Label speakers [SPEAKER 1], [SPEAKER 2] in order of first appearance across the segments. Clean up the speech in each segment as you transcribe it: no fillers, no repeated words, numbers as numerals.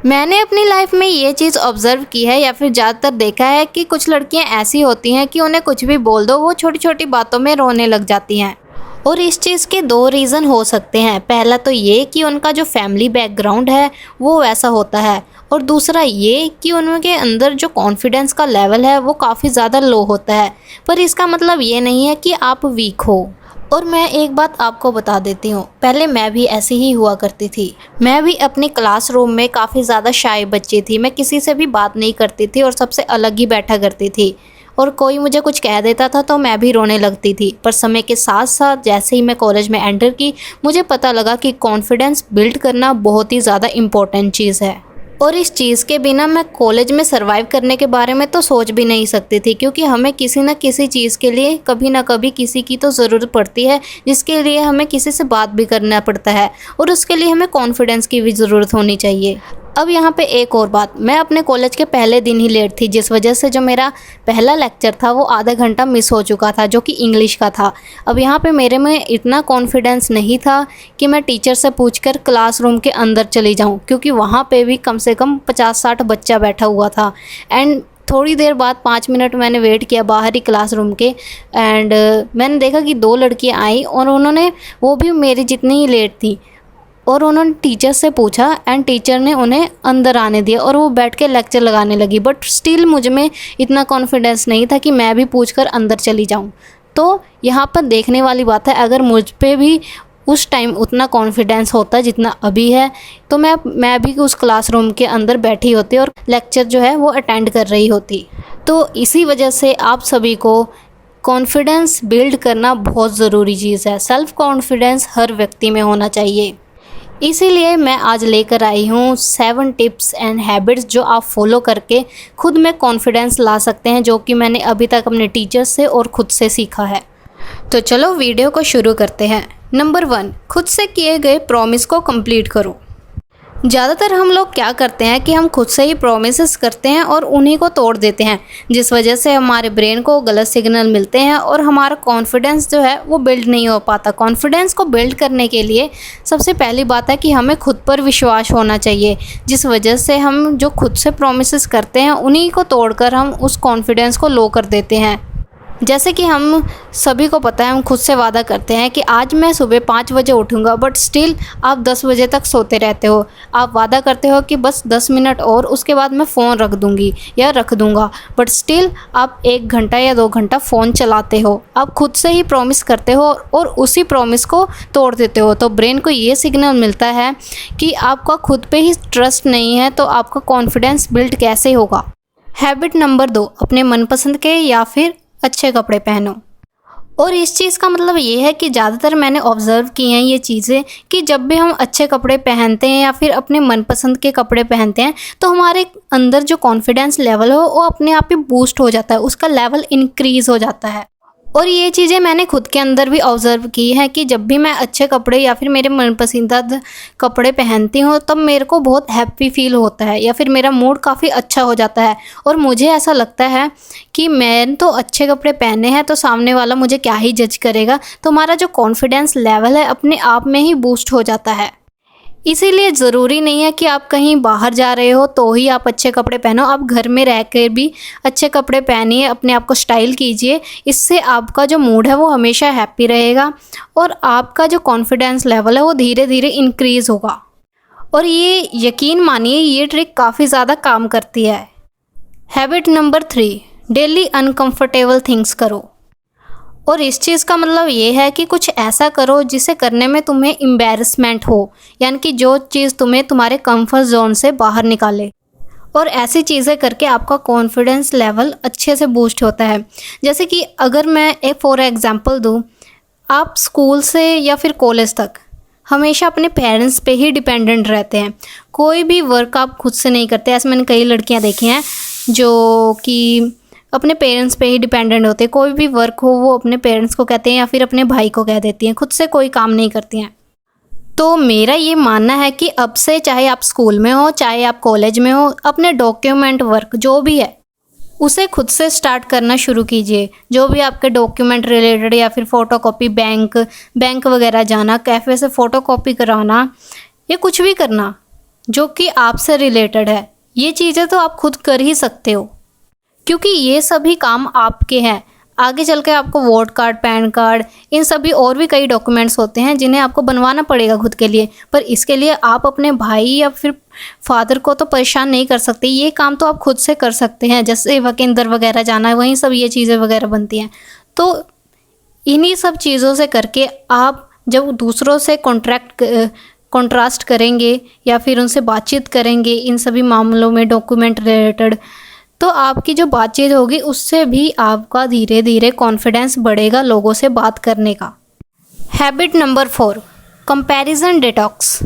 [SPEAKER 1] मैंने अपनी लाइफ में ये चीज़ ऑब्ज़र्व की है या फिर ज़्यादातर देखा है कि कुछ लड़कियां ऐसी होती हैं कि उन्हें कुछ भी बोल दो वो छोटी छोटी बातों में रोने लग जाती हैं। और इस चीज़ के दो रीज़न हो सकते हैं। पहला तो ये कि उनका जो फैमिली बैकग्राउंड है वो वैसा होता है, और दूसरा ये कि उनके अंदर जो कॉन्फिडेंस का लेवल है वो काफ़ी ज़्यादा लो होता है। पर इसका मतलब ये नहीं है कि आप वीक हो। और मैं एक बात आपको बता देती हूँ, पहले मैं भी ऐसी ही हुआ करती थी। मैं भी अपनी क्लासरूम में काफ़ी ज़्यादा शाय बच्ची थी। मैं किसी से भी बात नहीं करती थी और सबसे अलग ही बैठा करती थी, और कोई मुझे कुछ कह देता था तो मैं भी रोने लगती थी। पर समय के साथ साथ जैसे ही मैं कॉलेज में एंटर की, मुझे पता लगा कि कॉन्फिडेंस बिल्ड करना बहुत ही ज़्यादा इम्पोर्टेंट चीज़ है। और इस चीज़ के बिना मैं कॉलेज में सर्वाइव करने के बारे में तो सोच भी नहीं सकती थी, क्योंकि हमें किसी न किसी चीज़ के लिए कभी ना कभी किसी की तो ज़रूरत पड़ती है, जिसके लिए हमें किसी से बात भी करना पड़ता है, और उसके लिए हमें कॉन्फिडेंस की भी ज़रूरत होनी चाहिए। अब यहाँ पे एक और बात, मैं अपने कॉलेज के पहले दिन ही लेट थी, जिस वजह से जो मेरा पहला लेक्चर था वो आधा घंटा मिस हो चुका था, जो कि इंग्लिश का था। अब यहाँ पे मेरे में इतना कॉन्फिडेंस नहीं था कि मैं टीचर से पूछकर क्लासरूम के अंदर चली जाऊँ, क्योंकि वहाँ पे भी कम से कम 50-60 बच्चा बैठा हुआ था। एंड थोड़ी देर बाद 5 मिनट मैंने वेट किया बाहर ही क्लासरूम के, एंड मैंने देखा कि 2 लड़कियाँ आई और उन्होंने, वो भी मेरी जितनी ही लेट थी, और उन्होंने टीचर से पूछा एंड टीचर ने उन्हें अंदर आने दिया और वो बैठ के लेक्चर लगाने लगी। बट स्टिल मुझ में इतना कॉन्फिडेंस नहीं था कि मैं भी पूछकर अंदर चली जाऊं। तो यहाँ पर देखने वाली बात है, अगर मुझ पे भी उस टाइम उतना कॉन्फिडेंस होता जितना अभी है, तो मैं भी उस क्लासरूम के अंदर बैठी होती और लेक्चर जो है वो अटेंड कर रही होती। तो इसी वजह से आप सभी को कॉन्फिडेंस बिल्ड करना बहुत ज़रूरी चीज़ है। सेल्फ़ कॉन्फिडेंस हर व्यक्ति में होना चाहिए। इसीलिए मैं आज लेकर आई हूँ 7 टिप्स एंड हैबिट्स जो आप फॉलो करके खुद में कॉन्फिडेंस ला सकते हैं, जो कि मैंने अभी तक अपने टीचर्स से और खुद से सीखा है। तो चलो वीडियो को शुरू करते हैं। नंबर 1, खुद से किए गए प्रॉमिस को कंप्लीट करो। ज़्यादातर हम लोग क्या करते हैं कि हम खुद से ही प्रोमिसेस करते हैं और उन्हीं को तोड़ देते हैं, जिस वजह से हमारे ब्रेन को गलत सिग्नल मिलते हैं और हमारा कॉन्फिडेंस जो है वो बिल्ड नहीं हो पाता। कॉन्फिडेंस को बिल्ड करने के लिए सबसे पहली बात है कि हमें खुद पर विश्वास होना चाहिए, जिस वजह से हम जो खुद से प्रोमिसेस करते हैं उन्हीं को तोड़कर हम उस कॉन्फिडेंस को लो कर देते हैं। जैसे कि हम सभी को पता है, हम खुद से वादा करते हैं कि आज मैं सुबह 5 बजे उठूँगा, बट स्टिल आप 10 बजे तक सोते रहते हो। आप वादा करते हो कि बस 10 मिनट और उसके बाद मैं फ़ोन रख दूँगी या रख दूँगा, बट स्टिल आप 1 घंटा या 2 घंटा फ़ोन चलाते हो। आप खुद से ही प्रॉमिस करते हो और उसी प्रॉमिस को तोड़ देते हो। तो ब्रेन को ये सिग्नल मिलता है कि आपका खुद पे ही ट्रस्ट नहीं है, तो आपका कॉन्फिडेंस बिल्ड कैसे होगा। हैबिट नंबर 2, अपने मनपसंद के या फिर अच्छे कपड़े पहनो। और इस चीज़ का मतलब ये है कि ज़्यादातर मैंने ऑब्ज़र्व की हैं ये चीज़ें कि जब भी हम अच्छे कपड़े पहनते हैं या फिर अपने मनपसंद के कपड़े पहनते हैं, तो हमारे अंदर जो कॉन्फिडेंस लेवल हो वो अपने आप ही बूस्ट हो जाता है, उसका लेवल इंक्रीज़ हो जाता है। और ये चीज़ें मैंने खुद के अंदर भी ऑब्ज़र्व की है कि जब भी मैं अच्छे कपड़े या फिर मेरे मनपसंदीदा कपड़े पहनती हूँ, तब मेरे को बहुत हैप्पी फील होता है या फिर मेरा मूड काफ़ी अच्छा हो जाता है। और मुझे ऐसा लगता है कि मैं तो अच्छे कपड़े पहने हैं तो सामने वाला मुझे क्या ही जज करेगा। तो हमारा जो कॉन्फिडेंस लेवल है अपने आप में ही बूस्ट हो जाता है। इसीलिए ज़रूरी नहीं है कि आप कहीं बाहर जा रहे हो तो ही आप अच्छे कपड़े पहनो, आप घर में रह कर भी अच्छे कपड़े पहनिए, अपने आप को स्टाइल कीजिए। इससे आपका जो मूड है वो हमेशा हैप्पी रहेगा और आपका जो कॉन्फिडेंस लेवल है वो धीरे धीरे इंक्रीज़ होगा। और ये यकीन मानिए, ये ट्रिक काफ़ी ज़्यादा काम करती है। Habit number 3, daily uncomfortable things करो। और इस चीज़ का मतलब ये है कि कुछ ऐसा करो जिसे करने में तुम्हें एम्बैरेसमेंट हो, यानी कि जो चीज़ तुम्हें तुम्हारे कंफर्ट जोन से बाहर निकाले। और ऐसी चीज़ें करके आपका कॉन्फिडेंस लेवल अच्छे से बूस्ट होता है। जैसे कि अगर मैं एक फॉर एग्जांपल दूँ, आप स्कूल से या फिर कॉलेज तक हमेशा अपने पेरेंट्स पे ही डिपेंडेंट रहते हैं। कोई भी वर्क आप खुद से नहीं करते। ऐसे मैंने कई लड़कियाँ देखी हैं जो कि अपने पेरेंट्स पे ही डिपेंडेंट होते हैं। कोई भी वर्क हो वो अपने पेरेंट्स को कहते हैं या फिर अपने भाई को कह देती हैं, खुद से कोई काम नहीं करती हैं। तो मेरा ये मानना है कि अब से चाहे आप स्कूल में हो चाहे आप कॉलेज में हो, अपने डॉक्यूमेंट वर्क जो भी है उसे खुद से स्टार्ट करना शुरू कीजिए। जो भी आपके डॉक्यूमेंट रिलेटेड या फिर फ़ोटोकॉपी, बैंक वगैरह जाना, कैफ़े से फ़ोटोकॉपी कराना या कुछ भी करना, जो कि आपसे रिलेटेड है। ये चीज़ें तो आप खुद कर ही सकते हो, क्योंकि ये सभी काम आपके हैं। आगे चल के आपको वोट कार्ड, पैन कार्ड, इन सभी और भी कई डॉक्यूमेंट्स होते हैं जिन्हें आपको बनवाना पड़ेगा खुद के लिए। पर इसके लिए आप अपने भाई या फिर फादर को तो परेशान नहीं कर सकते। ये काम तो आप खुद से कर सकते हैं, जैसे वकेंद्र वगैरह जाना है, वहीं सब ये चीज़ें वगैरह बनती हैं। तो इन्हीं सब चीज़ों से करके आप जब दूसरों से कॉन्ट्रास्ट करेंगे या फिर उनसे बातचीत करेंगे इन सभी मामलों में डॉक्यूमेंट रिलेटेड, तो आपकी जो बातचीत होगी उससे भी आपका धीरे धीरे कॉन्फिडेंस बढ़ेगा लोगों से बात करने का। Habit number 4, comparison detox.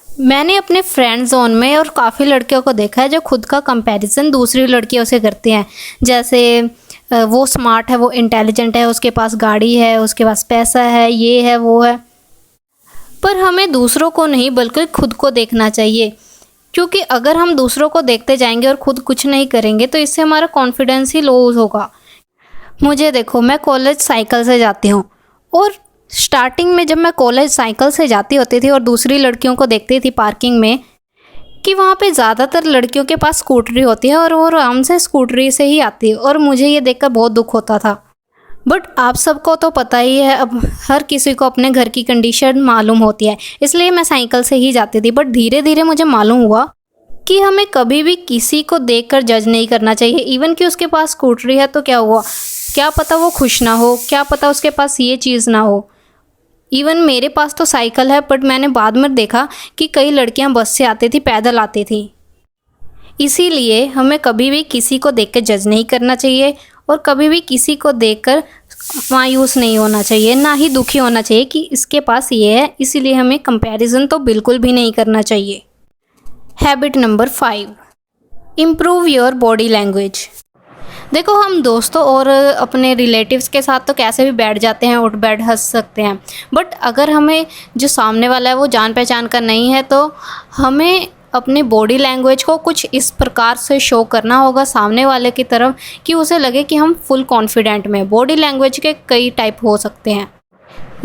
[SPEAKER 1] मैंने अपने फ्रेंड जोन में और काफ़ी लड़कियों को देखा है जो खुद का कंपैरिजन दूसरी लड़कियों से करती हैं। जैसे वो स्मार्ट है, वो इंटेलिजेंट है, उसके पास गाड़ी है, उसके पास पैसा है, ये है वो है। पर हमें दूसरों को नहीं बल्कि खुद को देखना चाहिए, क्योंकि अगर हम दूसरों को देखते जाएंगे और खुद कुछ नहीं करेंगे तो इससे हमारा कॉन्फिडेंस ही लूज होगा। मुझे देखो, मैं कॉलेज साइकिल से जाती हूँ और स्टार्टिंग में जब मैं कॉलेज साइकिल से जाती होती थी और दूसरी लड़कियों को देखती थी पार्किंग में कि वहाँ पे ज़्यादातर लड़कियों के पास स्कूटरी होती है और वो आराम से स्कूटरी से ही आती है, और मुझे ये देखकर बहुत दुख होता था। बट आप सबको तो पता ही है, अब हर किसी को अपने घर की कंडीशन मालूम होती है, इसलिए मैं साइकिल से ही जाती थी। बट धीरे धीरे मुझे मालूम हुआ कि हमें कभी भी किसी को देखकर जज नहीं करना चाहिए। इवन कि उसके पास स्कूटरी है तो क्या हुआ, क्या पता वो खुश ना हो, क्या पता उसके पास ये चीज़ ना हो। इवन मेरे पास तो साइकिल है, बट मैंने बाद में देखा कि कई लड़कियां बस से आती थी, पैदल आती थी। इसीलिए हमें कभी भी किसी को देखकर जज नहीं करना चाहिए और कभी भी किसी को देखकर मायूस नहीं होना चाहिए, ना ही दुखी होना चाहिए कि इसके पास ये है, इसीलिए हमें कंपैरिजन तो बिल्कुल भी नहीं करना चाहिए। Habit number 5, improve your body language. देखो, हम दोस्तों और अपने रिलेटिव्स के साथ तो कैसे भी बैठ जाते हैं, उठ बैठ हंस सकते हैं, बट अगर हमें जो सामने वाला है वो जान पहचान का नहीं है तो हमें अपनी बॉडी लैंग्वेज को कुछ इस प्रकार से शो करना होगा सामने वाले की तरफ कि उसे लगे कि हम फुल कॉन्फिडेंट में। बॉडी लैंग्वेज के कई टाइप हो सकते हैं।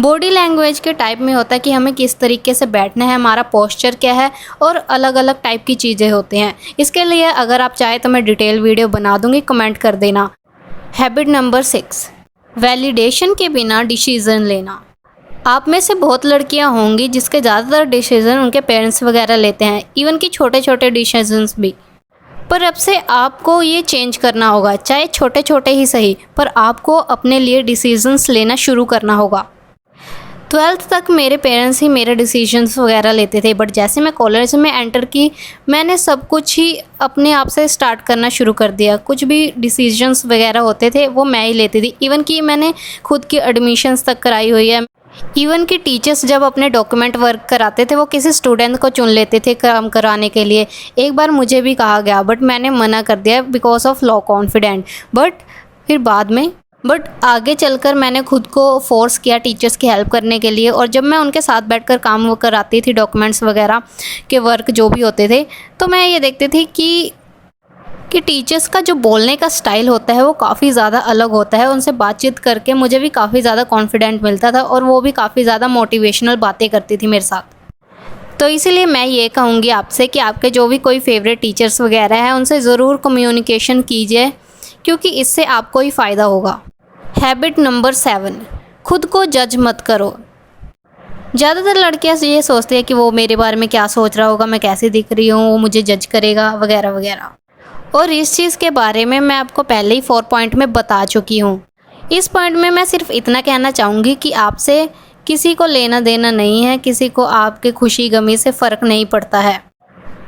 [SPEAKER 1] बॉडी लैंग्वेज के टाइप में होता है कि हमें किस तरीके से बैठना है, हमारा पोस्चर क्या है, और अलग अलग टाइप की चीज़ें होती हैं। इसके लिए अगर आप चाहें तो मैं डिटेल वीडियो बना दूंगी, कमेंट कर देना। हैबिट नंबर 6, वैलिडेशन के बिना डिसीज़न लेना। आप में से बहुत लड़कियां होंगी जिसके ज़्यादातर डिसीज़न उनके पेरेंट्स वगैरह लेते हैं, इवन कि छोटे छोटे डिसीजंस भी। पर अब से आपको ये चेंज करना होगा, चाहे छोटे छोटे ही सही, पर आपको अपने लिए डिसीजंस लेना शुरू करना होगा। 12th तक मेरे पेरेंट्स ही मेरे डिसीजंस वगैरह लेते थे, बट जैसे मैं कॉलेज में एंटर की मैंने सब कुछ ही अपने आप से स्टार्ट करना शुरू कर दिया। कुछ भी डिसीजंस वगैरह होते थे वो मैं ही लेती थी। इवन कि मैंने खुद की एडमिशन्स तक कराई हुई है। इवन कि टीचर्स जब अपने डॉक्यूमेंट वर्क कराते थे वो किसी स्टूडेंट को चुन लेते थे काम कराने के लिए। एक बार मुझे भी कहा गया, बट मैंने मना कर दिया because of low confident. But आगे चलकर मैंने खुद को फोर्स किया टीचर्स की हेल्प करने के लिए, और जब मैं उनके साथ बैठकर काम वो कराती थी, डॉक्यूमेंट्स वगैरह के वर्क जो भी होते थे, तो मैं ये देखती थी कि टीचर्स का जो बोलने का स्टाइल होता है वो काफ़ी ज़्यादा अलग होता है। उनसे बातचीत करके मुझे भी काफ़ी ज़्यादा कॉन्फिडेंट मिलता था और वो भी काफ़ी ज़्यादा मोटिवेशनल बातें करती थी मेरे साथ। तो इसीलिए मैं ये कहूँगी आपसे कि आपके जो भी कोई फेवरेट टीचर्स वगैरह हैं उनसे ज़रूर कम्युनिकेशन कीजिए, क्योंकि इससे आपको ही फ़ायदा होगा। हैबिट नंबर 7, खुद को जज मत करो। ज़्यादातर लड़कियाँ ये सोचती है कि वो मेरे बारे में क्या सोच रहा होगा, मैं कैसे दिख रही हूँ, वो मुझे जज करेगा वगैरह वगैरह। और इस चीज़ के बारे में मैं आपको पहले ही 4 पॉइंट में बता चुकी हूँ। इस पॉइंट में मैं सिर्फ इतना कहना चाहूँगी कि आपसे किसी को लेना देना नहीं है, किसी को आपके खुशी गमी से फ़र्क नहीं पड़ता है,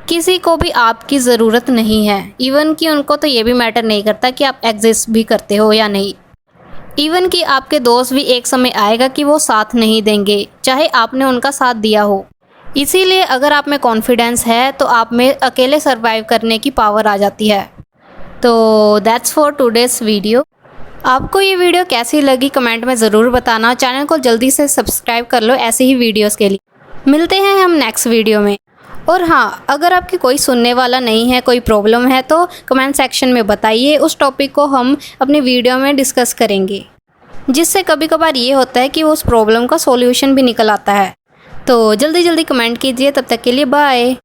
[SPEAKER 1] किसी को भी आपकी ज़रूरत नहीं है। इवन कि उनको तो ये भी मैटर नहीं करता कि आप एग्जिस्ट भी करते हो या नहीं। इवन कि आपके दोस्त भी एक समय आएगा कि वो साथ नहीं देंगे, चाहे आपने उनका साथ दिया हो। इसीलिए अगर आप में कॉन्फिडेंस है तो आप में अकेले सरवाइव करने की पावर आ जाती है। तो दैट्स फॉर टुडेज़ वीडियो। आपको ये वीडियो कैसी लगी कमेंट में ज़रूर बताना। चैनल को जल्दी से सब्सक्राइब कर लो ऐसे ही वीडियोस के लिए। मिलते हैं हम नेक्स्ट वीडियो में। और हाँ, अगर आपकी कोई सुनने वाला नहीं है, कोई प्रॉब्लम है तो कमेंट सेक्शन में बताइए, उस टॉपिक को हम अपनी वीडियो में डिस्कस करेंगे, जिससे कभी कभार ये होता है कि उस प्रॉब्लम का सॉल्यूशन भी निकल आता है। तो जल्दी जल्दी कमेंट कीजिए। तब तक के लिए बाय।